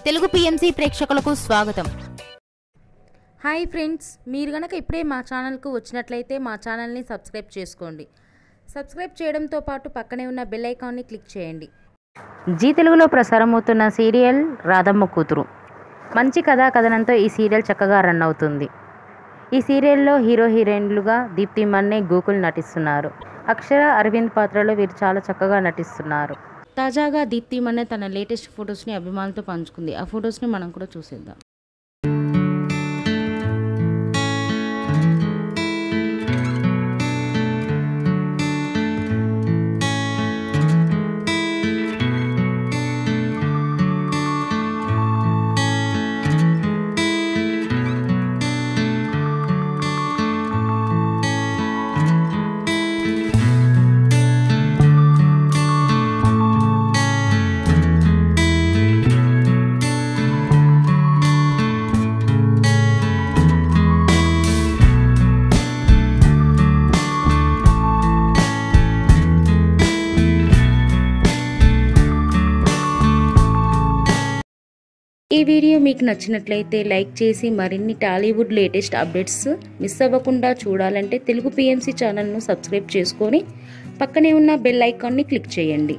Telugu PMC ప్రేక్షకులకు స్వాగతం. Hi friends, మీరు గనక ఇప్పుడే మా ఛానల్కు వచ్చినట్లయితే మా ఛానల్ని సబ్స్క్రైబ్ చేసుకోండి. సబ్స్క్రైబ్ చేయడంతో పాటు పక్కనే ఉన్న బెల్ ఐకాన్ని క్లిక్ చేయండి. జీ తెలుగులో ప్రసారమవుతున్న సీరియల్ రాధమ్మ కూతురు. మంచి కథా కథనంతో ఈ సీరియల్ చక్కగా రన్ అవుతుంది. ఈ సీరియల్లో హీరో హీరోయిన్లుగా దీప్తి మన్నే, గోకుల్ నటిస్తున్నారు. అక్షర, అరవింద్ పాత్రలో వీరు చాలా చక్కగా నటిస్తున్నారు. తాజాగా దీప్తి మన్నే తన లేటెస్ట్ ఫొటోస్ని అభిమానులతో పంచుకుంది. ఆ ఫొటోస్ని మనం కూడా చూసేద్దాం. ఈ వీడియో మీకు నచ్చినట్లయితే లైక్ చేసి మరిన్ని టాలీవుడ్ లేటెస్ట్ అప్డేట్స్ మిస్ అవ్వకుండా చూడాలంటే తెలుగు పిఎంసి ఛానల్ను సబ్స్క్రైబ్ చేసుకొని పక్కనే ఉన్న బెల్ ఐకాన్ని క్లిక్ చేయండి.